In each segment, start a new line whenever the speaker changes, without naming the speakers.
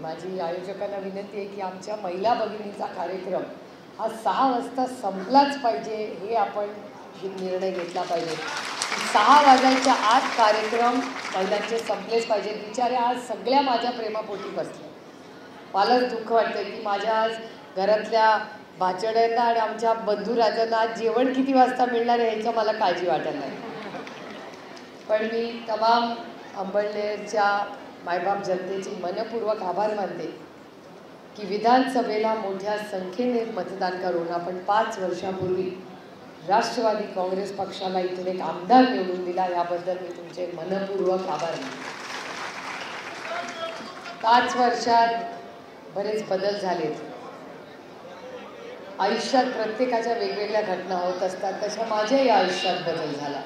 माझी आयोजकांना विनंती आहे की आमच्या महिला भगिनीचा कार्यक्रम हा 6 वाजता संपलाच पाहिजे, हे आपण निर्णय घेतला पाहिजे. 6 वाजायच्या आत कार्यक्रम महिलांचे संपलेच पाहिजे. बिचारे आज सगळ्या माझ्या प्रेमापोटी बसले. मलाच दुःख वाटतं की माझ्या आज घरातल्या भाचड्यांना आणि आमच्या बंधुराजांना आज जेवण किती वाजता मिळणार आहे ह्याचं मला काळजी वाटत नाही. पण मी तमाम अंबळनेरच्या मायबाप जनतेचे मनपूर्वक आभार मानते की विधानसभेला मोठ्या संख्येने मतदान करून आपण 5 वर्षापूर्वी राष्ट्रवादी काँग्रेस पक्षाला इथून एक आमदार निवडून दिला. याबद्दल मी तुमचे मनपूर्वक आभार मानते. 5 वर्षात बरेच बदल झालेत. आयुष्यात प्रत्येकाच्या वेगवेगळ्या घटना होत असतात, तशा माझ्याही आयुष्यात बदल झाला.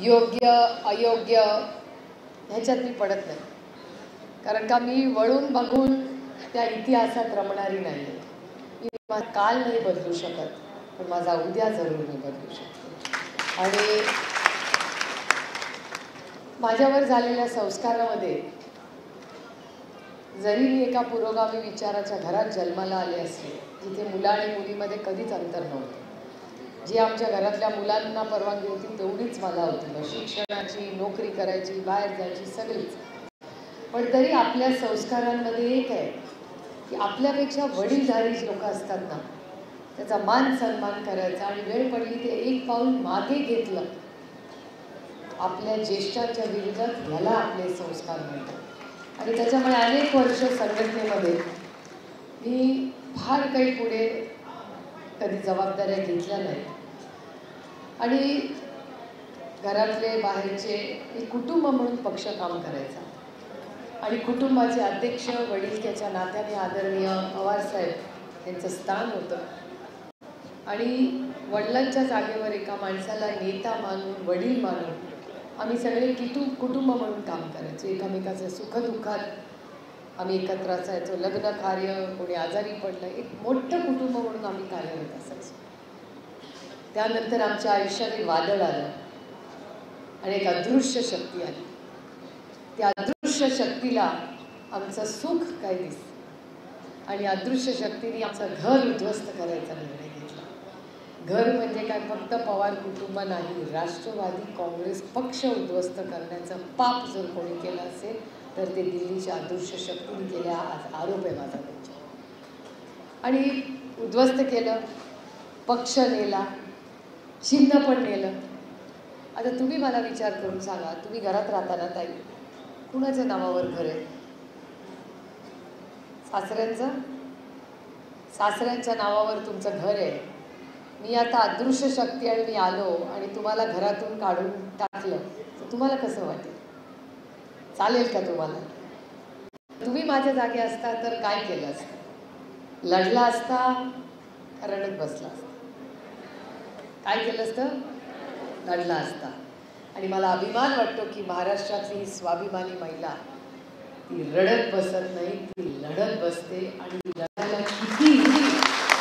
योग्य अयोग्य ह्याच्यात मी पडत नाही, कारण का मी वळून बघून त्या इतिहासात रमणारी नाही. मी माझा काल नाही बदलू शकत, पण माझा उद्या जरूर मी बदलू शकते. आणि माझ्यावर झालेल्या संस्कारामध्ये जरी मी एका पुरोगामी विचाराच्या घरात जन्माला आले असले, जिथे मुलं आणि मुलीमध्ये कधीच अंतर नव्हतं, जी आमच्या घरातल्या मुलांना परवानगी होती तेवढीच मला होती, शिक्षणाची, नोकरी करायची, बाहेर जायची सगळीच. पण तरी आपल्या संस्कारांमध्ये एक आहे की आपल्यापेक्षा वडीलधारी लोक असतात ना, त्याचा मान सन्मान करायचा आणि वेळ पडली ते एक पाऊल मागे घेतलं आपल्या ज्येष्ठांच्या विरोधात, ह्याला आपले संस्कार म्हणतात. आणि त्याच्यामुळे अनेक वर्ष संघटनेमध्ये मी फार काही पुढे कधी जबाबदाऱ्या घेतल्या नाही. आणि घरातले बाहेरचे मी कुटुंब म्हणून पक्ष काम करायचा. आणि कुटुंबाचे अध्यक्ष वडीलक्याच्या नात्याने आदरणीय पवारसाहेब यांचं स्थान होतं. आणि वडिलांच्या जागेवर एका माणसाला नेता मानून, वडील मानून आम्ही सगळे कुटुंब म्हणून काम करायचो. एकमेकाच्या सुखदुःखात आम्ही एकत्र असायचो. लग्न कार्य, कोणी आजारी पडलं, एक मोठं कुटुंब म्हणून आम्ही कार्यरत असायचो. त्यानंतर आमच्या आयुष्यात एक वादळ आलं आणि एक अदृश्य शक्ती आली. त्या अदृश्य शक्तीला आमचं सुख काय दिसतं आणि अदृश्य शक्तीने आमचं घर उद्ध्वस्त करायचा निर्णय घेतला. घर म्हणजे काय, फक्त पवार कुटुंब नाही, राष्ट्रवादी काँग्रेस पक्ष उद्ध्वस्त करण्याचं पाप जर कोणी केलं असेल तर ते दिल्लीच्या अदृश्य शक्तीने केल्या. आज आरोप आहे माझा त्यांच्या. आणि उद्ध्वस्त केलं, पक्ष नेला, चिन्ह पण नेलं. आता तुम्ही मला विचार करून सांगा, तुम्ही घरात राहताना ताई, कुणाच्या नावावर घर आहे? सासऱ्यांच्या नावावर तुमचं घर आहे. मी आता अदृश्य शक्ती आणि मी आलो आणि तुम्हाला घरातून काढून टाकलं तर तुम्हाला कसं वाटेल? चालेल का तुम्हाला? तुम्ही माझ्या जागी असता तर काय केलं असतं? लढला असता का रडत बसला असता? काय केलं असतं? लढला असता. आणि मला अभिमान वाटतो की महाराष्ट्रातली स्वाभिमानी महिला ती रडत बसत नाही, ती लढत बसते. आणि लढायला कितीही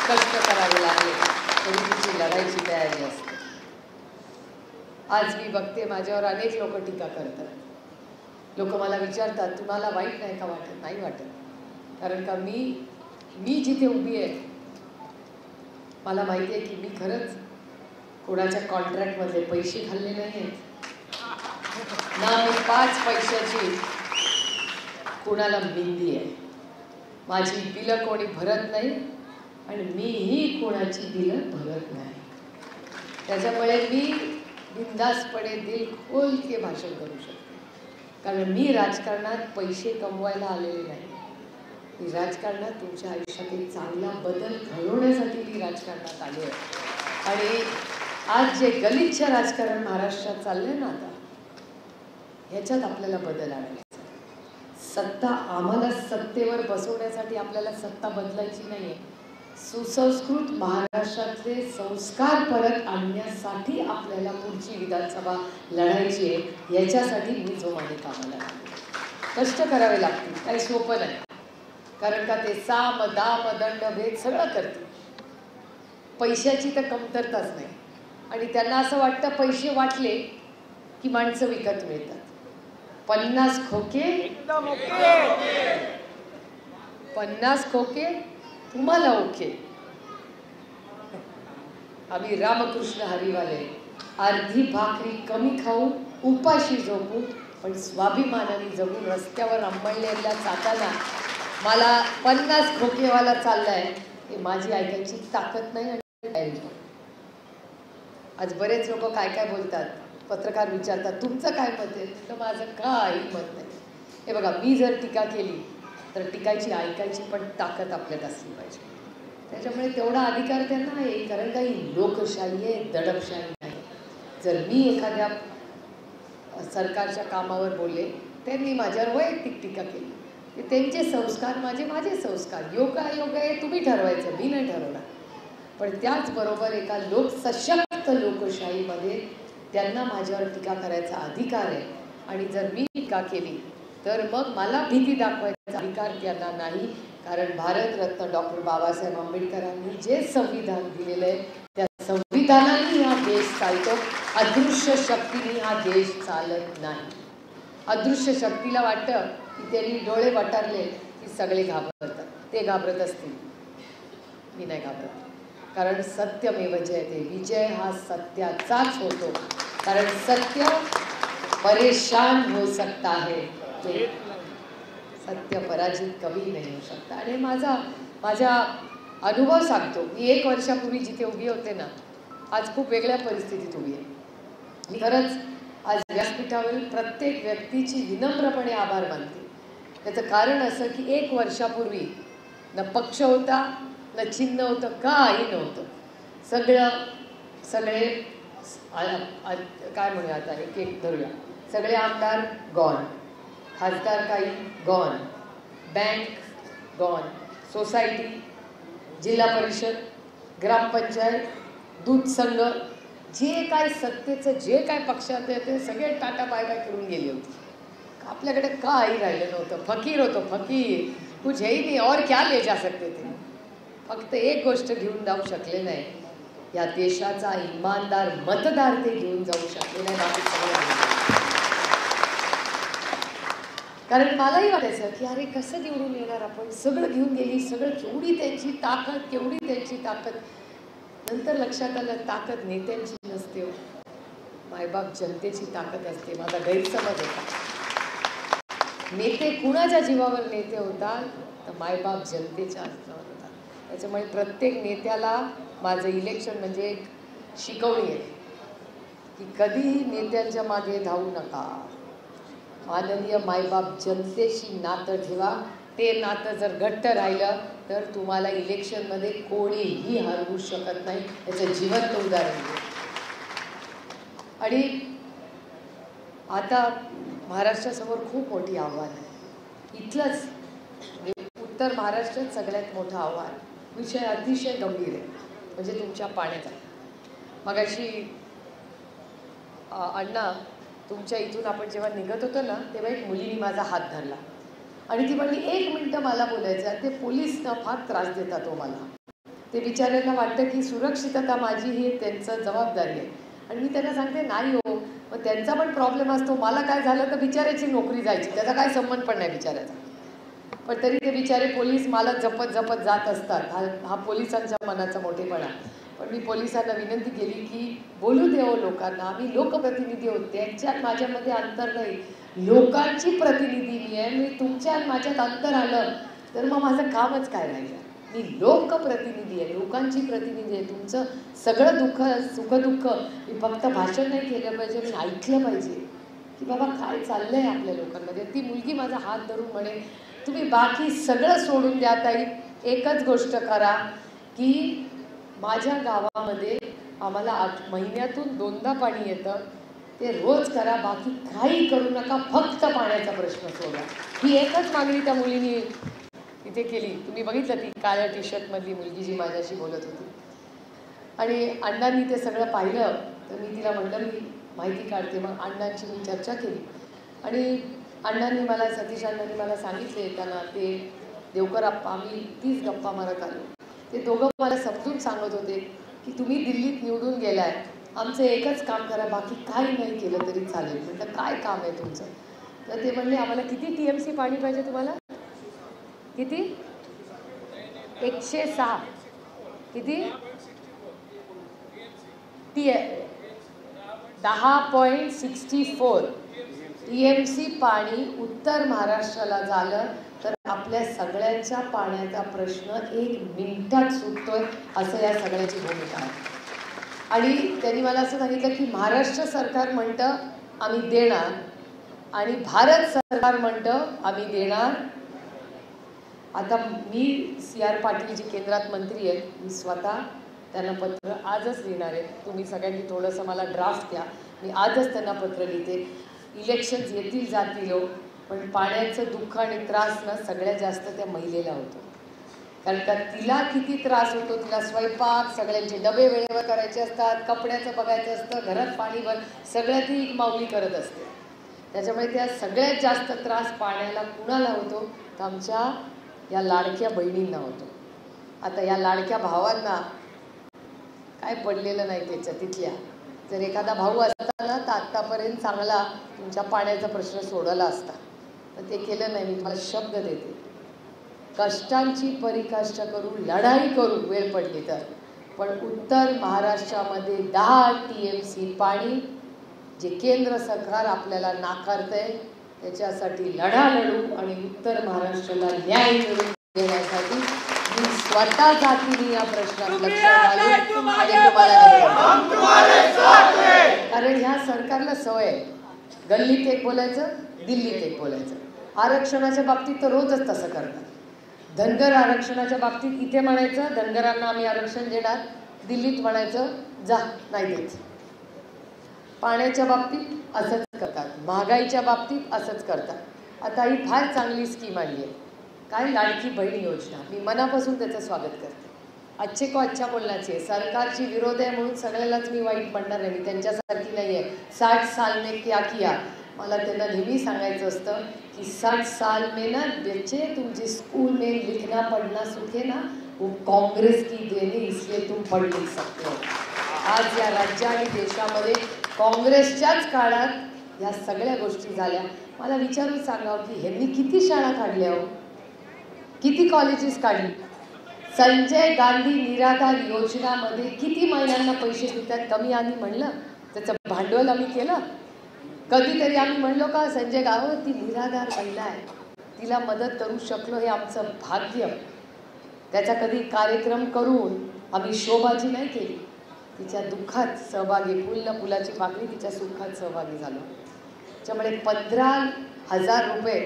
कष्ट करावे लागले तरी तिची लढायची तयारी असते. आज मी बघते माझ्यावर अनेक लोक टीका करतात. लोक मला विचारतात, तुम्हाला वाईट नाही का वाटत? नाही वाटत, कारण का मी जिथे उभी आहे मला माहिती आहे की मी खरंच कोणाच्या कॉन्ट्रॅक्टमधले पैसे खाल्ले नाही आहेत ना, मी 5 पैशाची कोणाला मिंदी आहे. माझी बिलं कोणी भरत नाही आणि मीही कोणाची बिलं भरत नाही. त्याच्यामुळे मी बिनधास्तपणे दिल खोल के भाषण करू शकते, कारण मी राजकारणात पैसे कमवायला आलेले नाही. मी राजकारणात तुमच्या आयुष्यात एक चांगला बदल घडवण्यासाठी मी राजकारणात आले आहे. आणि आज जे गलिच्छ राजकारण महाराष्ट्रात चाललंय ना, आता ह्याच्यात आपल्याला बदल आणायचा. सत्ता आम्हाला सत्तेवर बसवण्यासाठी आपल्याला सत्ता बदलायची नाहीये. सुसंस्कृत महाराष्ट्रातले संस्कार परत आणण्यासाठी आपल्याला पुढची विधानसभा लढायची आहे. याच्यासाठी मी जो माझे कामाला लागले, कष्ट करावे लागतील, काही सोपं नाही. कारण का ते साम दाम दंड भेद सगळं करते. पैशाची तर कमतरताच नाही. आणि त्यांना असं वाटतं पैसे वाटले की माणसं विकत मिळतात. 50 खोके एकदम ओके. 50 खोके तुम्हाला ओके. आम्ही रामकृष्ण हरिवाले अर्धी भाकरी कमी खाऊन उपाशी झोपून पण स्वाभिमानाने जगून रस्त्यावर अंबळलेल्या चाकांना मला 50 खोकेवाला चाललाय हे माझी ऐकायची ताकद नाही. आणि आज बरेच लोक काय काय बोलतात, पत्रकार विचारतात तुमचं काय मत आहे, तर माझं काही मत नाही. हे बघा, मी जर टीका केली तर टीकायची ऐकायची पण ताकद आपल्यात असली पाहिजे. त्याच्यामुळे तेवढा अधिकार त्यांना आहे, कारण काही लोकशाही आहे, दडपशाही नाही. जर मी एखाद्या सरकारच्या कामावर बोलले, त्यांनी माझ्यावर वैयक्तिक टीका केली, ते त्यांचे संस्कार माझे संस्कार, योग्य अयोग्य हे तुम्ही ठरवायचं, मी नाही ठरवणार. पण त्याचबरोबर एका सशक्त लोकशाहीमध्ये त्यांना माझ्यावर टीका करायचा अधिकार आहे. आणि जर मी टीका केली तर मग मला भीती दाखवायचा अधिकार त्यांना नाही. कारण भारतरत्न डॉक्टर बाबासाहेब आंबेडकरांनी जे संविधान दिलेलं आहे त्या संविधानाने हा देश चालतो. अदृश्य शक्तीने हा देश चालत नाही. अदृश्य शक्तीला वाटतं की त्यांनी डोळे वटारले की सगळे घाबरतात. ते घाबरत असतील, मी नाही घाबरत. कारण सत्यमेव जयते, विजय हा सत्याचाच होतो. कारण सत्य परेशान हो सकता है, सत्य पराजित कभी नहीं हो सकता. आणि माझा अनुभव सांगतो. मी 1 वर्षापूर्वी जिथे उभी होते ना, आज खूप वेगळ्या परिस्थितीत उभी आहे. मी खरंच आज व्यासपीठावरील प्रत्येक व्यक्तीची विनम्रपणे आभार मानते. त्याचं कारण असं की 1 वर्षापूर्वी न पक्ष होता, न चिन्ह होतं, काही नव्हतं. सगळे काय म्हणूया, आता एक धरूया, सगळे आमदार गॉन, खासदार काही गॉन, बँक गॉन, सोसायटी, जिल्हा परिषद, ग्रामपंचायत, दूध संघ, जे काय सत्तेचं जे काय पक्षात आहे ते सगळे टाटा बाय बाय करून गेले होते. आपल्याकडे काही राहिलं नव्हतं. फकीर होतो, फकीर. कुछ है ही नहीं, और क्या ले जा सकते थे. फक्त एक गोष्ट घेऊन जाऊ शकले नाही, या देशाचा इमानदार मतदार ते घेऊन जाऊ शकले नाही. बाकी सगळं, कारण मलाही वाटायचं की अरे कसं निवडून येणार आपण, सगळं घेऊन गेली, सगळं केवढी त्यांची ताकद, केवढी त्यांची ताकद. नंतर लक्षात आलं ताकद नेत्यांची नसते हो, मायबाप जनतेची ताकद असते. माझा गैरसमज होता. नेते कुणाच्या जीवावर नेते होतात, तर मायबाप जनतेच्या असतात. त्याच्यामुळे प्रत्येक नेत्याला माझं इलेक्शन म्हणजे एक शिकवणी आहे की कधीही नेत्यांच्या मागे धावू नका. माननीय मायबाप जनतेशी नातं ठेवा. ते नातं जर घट्ट राहिलं तर तुम्हाला इलेक्शनमध्ये कोणीही हरवू शकत नाही. याचं जिवंत उदाहरण आहे. आणि आता महाराष्ट्रासमोर खूप मोठी आव्हान आहे. इथलंच उत्तर महाराष्ट्रात सगळ्यात मोठं आव्हान, विषय अतिशय गंभीर आहे, म्हणजे तुमच्या पाण्याचा. मगाशी अण्णा, तुमच्या इथून आपण जेव्हा निघत होतो ना, तेव्हा एक मुलीने माझा हात धरला आणि ती म्हणली 1 मिनिटं मला बोलायचं. ते पोलीस ना फार त्रास देतात हो मला. ते बिचाऱ्यांना वाटतं की सुरक्षितता माझी ही त्यांचं जबाबदारी आहे. आणि मी त्यांना सांगते नाही हो, मग त्यांचा पण प्रॉब्लेम असतो. मला काय झालं तर बिचाऱ्याची नोकरी जायची, त्याचा काय संबंध पण नाही बिचाऱ्याचा. पण तरी ते बिचारे पोलीस मला जपत जपत जात असतात. हा पोलिसांच्या मनाचा मोठेपणा. पण मी पोलिसांना विनंती केली की बोलू देव लोकांना, आम्ही लोकप्रतिनिधी होते, त्यांच्यात माझ्यामध्ये अंतर नाही. लोकांची प्रतिनिधी मी आहे. मी तुमच्या माझ्यात अंतर आलं तर मग माझं कामच काय राहिलं. मी लोकप्रतिनिधी आहे, लोकांची प्रतिनिधी आहे. तुमचं सगळं दुःख, सुखदुःख मी फक्त भाषण नाही केलं पाहिजे, मी ऐकलं पाहिजे की बाबा काय चाललंय आपल्या लोकांमध्ये. ती मुलगी माझा हात धरून म्हणे तुम्ही बाकी सगळं सोडून द्या ताई, एकच गोष्ट करा की माझ्या गावामध्ये आम्हाला महिन्यातून 2दा पाणी येतं, ते रोज करा, बाकी काही करू नका, फक्त पाण्याचा प्रश्न सोडा. ही एकच मागणी त्या मुलीने इथे केली. तुम्ही बघितलं ती काळ्या टी शर्टमधली मुलगी जी माझ्याशी बोलत होती. आणि अण्णांनी ते सगळं पाहिलं तर मी तिला म्हटलं मी माहिती काढते. मग अण्णांची मी चर्चा केली आणि अण्णांनी मला, सतीश अण्णांनी मला सांगितले त्यांना ते देवकर आप्पा, आम्ही 30 गप्पा मारत आलो. ते दोघं मला समजून सांगत होते की तुम्ही दिल्लीत निवडून गेलाय, आमचं एकच काम करा, बाकी काही नाही केलं तरी चालेल. म्हटलं काय काम आहे तुमचं. तर ते म्हणले आम्हाला किती TMC पाणी पाहिजे तुम्हाला, किती 106 किती 10.64 TMC पाणी उत्तर महाराष्ट्राला झालं तर आपल्या सगळ्यांच्या पाण्याचा प्रश्न 1 मिनिटात सुटतोय असं या सगळ्याची भूमिका आहे. आणि त्यांनी मला असं सांगितलं की महाराष्ट्र सरकार म्हणतं आम्ही देणार आणि भारत सरकार म्हणतं आम्ही देणार. आता मी CR पाटील जी केंद्रात मंत्री आहेत, मी स्वतः त्यांना पत्र आजच लिहिणार आहे. तुम्ही सगळ्यांनी थोडंसं मला ड्राफ्ट द्या, मी आजच त्यांना पत्र लिहिते. इलेक्शन्स येतील जातील हो, पण पाण्याचं दुःख आणि त्रास ना सगळ्यात जास्त त्या महिलेला होतो. कारण का तिला किती त्रास होतो, तिला स्वयंपाक सगळ्यांचे डबे वेळेवर करायचे असतात, कपड्याचं बघायचं असतं, घरात पाणी भर सगळ्यात ती माऊली करत असते. त्याच्यामुळे त्या सगळ्यात जास्त त्रास पाण्याला कुणाला होतो तर आमच्या या लाडक्या बहिणींना होतो. आता या लाडक्या भावांना काय पडलेलं नाही त्याच्या तिथल्या. जर एखादा भाऊ असता ना तर आत्तापर्यंत चांगला तुमच्या पाण्याचा प्रश्न सोडवला असता, तर ते केलं नाही. मी तुम्हाला शब्द देते, कष्टांची परिकाष्ठा करू, लढाई करू वेळ पडली तर, पण उत्तर महाराष्ट्रामध्ये 10 TMC पाणी जे केंद्र सरकार आपल्याला नाकारतंय त्याच्यासाठी लढा लढू आणि उत्तर महाराष्ट्राला न्याय मिळवून देण्यासाठी मी स्वतः जातीने या प्रश्नात लक्ष घालून आणि कारण ह्या सरकारला सवय आहे गल्लीत एक बोलायचं, दिल्लीत एक बोलायचं. आरक्षणाच्या बाबतीत तर रोजच तसं करतात. धनगर आरक्षणाच्या बाबतीत इथे म्हणायचं धनगरांना आम्ही आरक्षण देणार, दिल्लीत म्हणायचं जा नाही देत. पाण्याच्या बाबतीत असंच करतात, महागाईच्या बाबतीत असंच करतात. आता ही फार चांगली स्कीम आणली आहे, काय लाडकी बहीण योजना. मी मनापासून त्याचं स्वागत करते. अच्छे को अच्छा बोलण्याचे सरकारची विरोध आहे म्हणून सगळ्यालाच मी वाईट म्हणणार नाही, मी त्यांच्यासारखी नाही आहे. 60 साल में क्या किया, मला त्यांना नेहमी सांगायचं असतं की 60 साल में ना बच्चे तुम जिस स्कूल में लिखना पढ़ना सीखे ना वो कांग्रेस की देनी, इसलिए तुम पढ़ लिख सकते हो. आज या राज्य आणि देशामध्ये काँग्रेसच्याच काळात या सगळ्या गोष्टी झाल्या. मला विचारून सांगावं की ह्यांनी किती शाळा काढल्या हो, किती कॉलेजेस काढली. संजय गांधी निराधार योजनामध्ये किती महिलांना पैसे देतात, कमी आम्ही म्हणलं त्याचं भांडवल आम्ही केलं. कधीतरी आम्ही म्हणलो का संजय गाव ती निराधार महिला आहे, तिला मदत करू शकलो, हे आमचं भाग्य. त्याचा कधी कार्यक्रम करून आम्ही शोबाजी नाही केली. तिच्या दुःखात सहभागी, फुलाची पाकळी तिच्या सुखात सहभागी झालो. त्याच्यामुळे 15,000 रुपये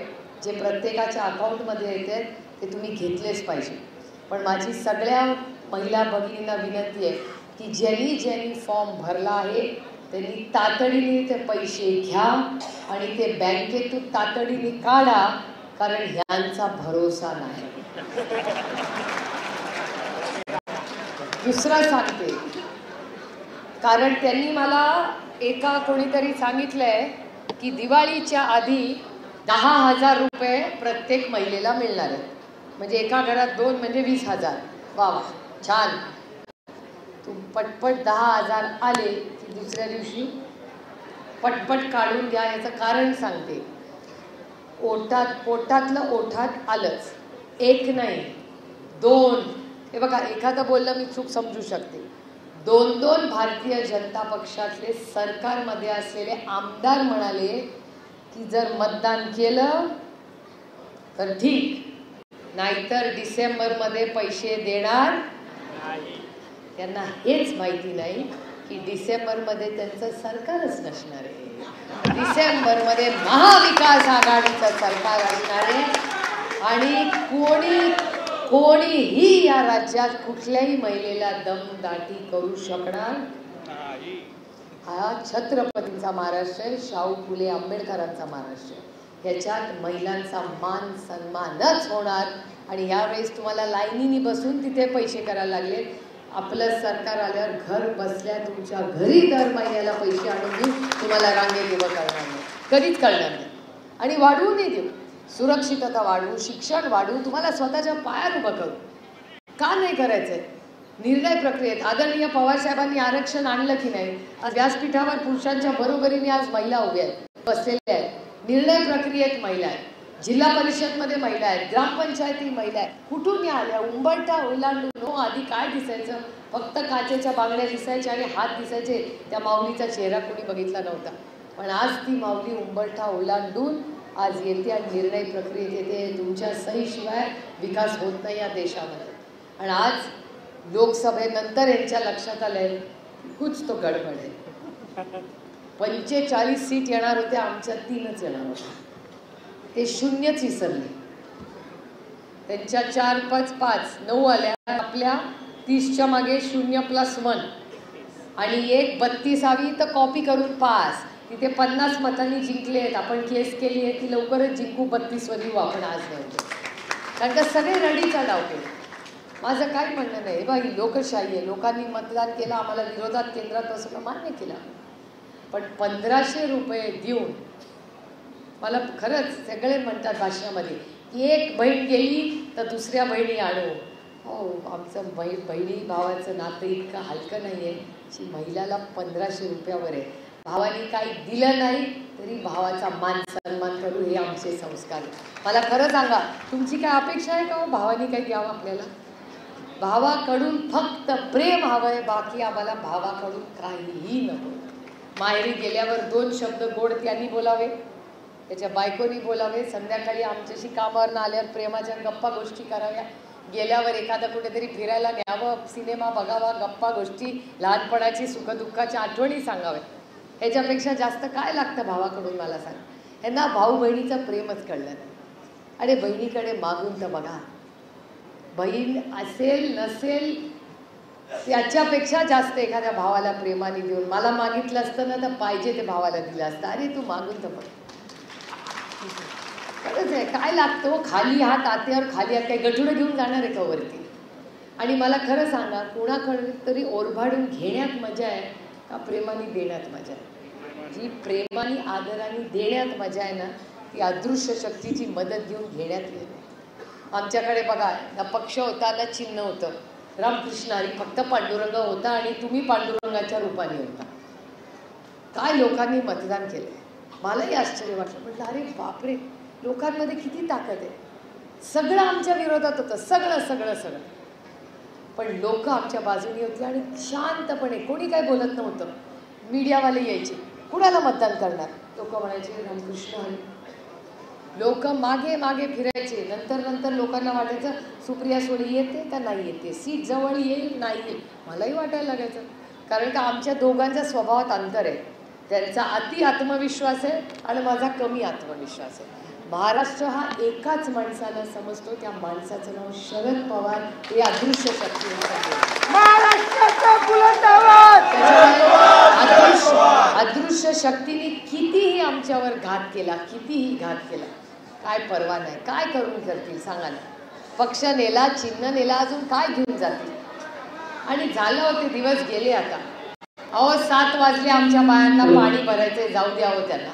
जे प्रत्येकाच्या अकाउंटमध्ये येते ते तुम्ही घेतलेच पाहिजे. पण माझी सगळ्या महिला भगिनींना विनंती आहे की ज्यांनी फॉर्म भरला आहे त्यांनी तातडीने ते पैसे घ्या आणि ते बँकेतून तातडीने काढा, कारण ह्यांचा भरोसा नाही. दुसरं सांगते, कारण त्यांनी मला एका कोणीतरी सांगितलंय की दिवाळीच्या आधी 10,000 रुपये प्रत्येक महिलेला मिळणार आहेत. म्हणजे एका घरात 2 म्हणजे 20,000. वा वा छान. तू पटपट 10,000 आले की दुसऱ्या दिवशी पटपट काढून घ्या. याचं कारण सांगते, पोटातलं ओठात आलंच. 1 नाही 2. हे बघा, एखादं बोललं मी चूक समजू शकते. 2 भारतीय जनता पक्षातले सरकारमध्ये असलेले आमदार म्हणाले की जर मतदान केलं तर ठीक, नाहीतर डिसेंबरमध्ये पैसे देणार नाही. त्यांना हेच माहिती नाही की डिसेंबरमध्ये त्यांचं सरकारच नसणार आहे. डिसेंबरमध्ये महाविकास आघाडीचं सरकार असणार आहे आणि कोणीही या राज्यात कुठल्याही महिलेला दमदाटी करू शकणार नाही. हा छत्रपतींचा महाराष्ट्र आहे, शाहू फुले आंबेडकरांचा महाराष्ट्र आहे. ह्याच्यात महिलांचा मान सन्मानच होणार. आणि यावेळेस तुम्हाला लाईनीने बसून तिथे पैसे करायला लागले. आपलं सरकार आल्यावर घर बसल्या तुमच्या घरी दर महिन्याला पैसे आणून देऊ, तुम्हाला रांगेत उभं करणार नाही, कधीच करणार नाही. आणि वाढवू नाही देऊ, सुरक्षितता वाढवू, शिक्षण वाढवू, तुम्हाला स्वतःच्या पायावर उभं करू. का नाही करायचंय? निर्णय प्रक्रियेत आदरणीय पवार साहेबांनी आरक्षण आणलं की नाही? आज व्यासपीठावर पुरुषांच्या बरोबरीने आज महिला उभ्या आहेत, बसलेल्या आहेत. निर्णय प्रक्रियेत महिला आहेत. जिल्हा परिषदमध्ये महिला आहेत, ग्रामपंचायती महिला आहेत, कुठून या आल्या? उंबरठा ओलांडून. हो, आधी काय दिसायचं? फक्त काचेच्या बांगड्या दिसायच्या आणि हात दिसायचे, त्या माऊलीचा चेहरा कोणी बघितला नव्हता. पण आज ती माऊली उंबरठा ओलांडून आज येते आणि निर्णय प्रक्रियेत येते. तुमच्या सहीशिवाय विकास होत नाही या देशामध्ये. आणि आज लोकसभेनंतर यांच्या लक्षात आलंय कुछ तो गडबड आहे. 45 सीट येणार होत्या, आमच्या 3च येणार होत्या. ते 0च विसरले. त्यांच्या 4, 5, 5, 9 आल्या. आपल्या 30च्या मागे 0+1 आणि एक 32वी तर कॉपी करून पास. तिथे 50 मतांनी जिंकले आहेत. आपण केस केली आहे की लवकरच जिंकू, 32वर येऊ आपण आज नव्हतो. कारण का सगळे रडीचा डाव केला. माझं काय म्हणणं नाही, बा ही लोकशाही आहे. लोकांनी मतदान केलं, आम्हाला विरोधात केंद्रात बसवलं, मान्य केलं. पण 1500 रुपये देऊन मला खरंच सगळे म्हणतात भाषणामध्ये की एक बहीण गेली तर दुसऱ्या बहिणी आणू. हो, आमचं बहिणी भावाचं नातं इतकं हलकं नाही आहे की महिलाला 1500 रुपयावर आहे. भावाने काही दिलं नाही तरी भावाचा मान सन्मान करू, हे आमचे संस्कार आहेत. मला खरं सांगा, तुमची काय अपेक्षा आहे का हो भावाने काही द्यावं आपल्याला? भावाकडून फक्त प्रेम हवं आहे, बाकी आम्हाला भावाकडून काहीही नको. माहेरी गेल्यावर 2 शब्द गोड त्यांनी बोलावे, त्याच्या बायकोनी बोलावे. संध्याकाळी आमच्याशी कामावर आल्यावर प्रेमाच्या गप्पा गोष्टी कराव्या. गेल्यावर एखादं कुठेतरी फिरायला न्यावं, सिनेमा बघावा, गप्पा गोष्टी, लहानपणाची सुखदुःखाच्या आठवणी सांगाव्या. ह्याच्यापेक्षा जास्त काय लागतं भावाकडून मला सांग. ह्यांना भाऊ बहिणीचं प्रेमच कळलं नाही. अरे बहिणीकडे मागून तर बघा. बहीण असेल नसेल त्याच्यापेक्षा जास्त एखाद्या भावाला प्रेमाने देऊन, मला मागितलं असतं ना तर पाहिजे ते भावाला दिलं असतं. अरे तू मागून तर बघ. खरंच आहे, काय लागतो? खाली हात आत्यावर खाली हात. काही गठुडं घेऊन जाणार आहे का वरती? आणि मला खरं सांगा, कुणाकडे तरी ओरभाडून घेण्यात मजा आहे का प्रेमाने देण्यात मजा आहे? जी प्रेमाने आदराने देण्यात मजा आहे ना, ती अदृश्य शक्तीची मदत घेऊन घेण्यात येते. आमच्याकडे बघा ना, पक्ष होता ना चिन्ह होतं. रामकृष्ण हरी फक्त पांडुरंग होता आणि तुम्ही पांडुरंगाच्या रूपाने होता. काय लोकांनी मतदान केलं, मलाही आश्चर्य वाटलं. म्हटलं अरे बापरे, लोकांमध्ये किती ताकद आहे. सगळं आमच्या विरोधात होतं, सगळं सगळं सगळं. पण लोक आमच्या बाजूने होती आणि शांतपणे, कोणी काय बोलत नव्हतं. मीडियावाले यायचे, कुणाला मतदान करणार? लोक म्हणायचे रामकृष्ण हरी. लोक मागे मागे फिरायचे. नंतर लोकांना वाटायचं सुप्रिया सुळे येते का नाही येते, सीट जवळ येईल नाही येईल. मलाही वाटायला लागायचं, कारण का आमच्या दोघांच्या स्वभावात अंतर आहे. त्यांचा अति आत्मविश्वास आहे आणि माझा कमी आत्मविश्वास आहे. महाराष्ट्र हा एकाच माणसाला समजतो, त्या माणसाचं नाव शरद पवार. हे अदृश्य शक्ती. अदृश्य शक्तीने कितीही आमच्यावर घात केला, कितीही घात केला, काय परवा नाही. काय करून करतील सांगा ना? पक्ष नेला, चिन्ह नेला, अजून काय घेऊन जातील? आणि झालं होते दिवस गेले आता. अहो 7 वाजले, आमच्या बायांना पाणी भरायचंय, जाऊ द्यावं त्यांना.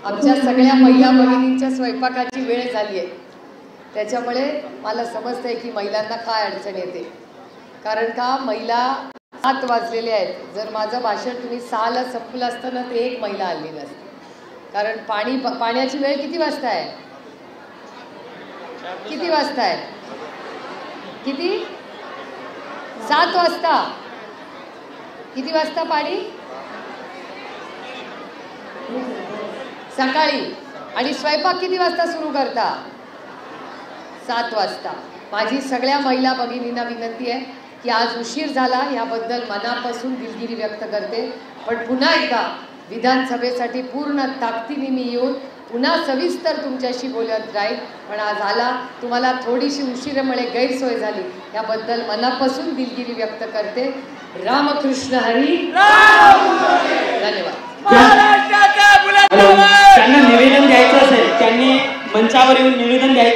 आमच्या सगळ्या महिला भगिनींच्या स्वयंपाकाची वेळ झाली आहे. त्याच्यामुळे मला समजतंय की महिलांना काय अडचण येते. कारण का महिला 7 वाजलेले आहेत. जर माझं भाषण तुम्ही 6ला संपलं असतं ना, ते एक महिला आली नसती. कारण पाण्याची वेळ किती वाजता आहे? किती वाजता आहे? किती? 7 वाजता. किती वाजता पाणी? सकाळी. आणि स्वयंपाक किती वाजता सुरू करता? 7 वाजता. माझी सगळ्या महिला भगिनींना विनंती आहे की आज उशीर झाला याबद्दल मनापासून दिलगिरी व्यक्त करते. पण पुन्हा एकदा विधानसभेसाठी पूर्ण ताकदीने मी येऊन पुन्हा सविस्तर तुमच्याशी बोलत राहील. पण आज आला, तुम्हाला थोडीशी उशिरामुळे गैरसोय झाली, याबद्दल मनापासून दिलगिरी व्यक्त करते. रामकृष्ण हरी. धन्यवाद.
त्यांना निवेदन द्यायचं असेल, त्यांनी मंचावर येऊन निवेदन द्यायचं.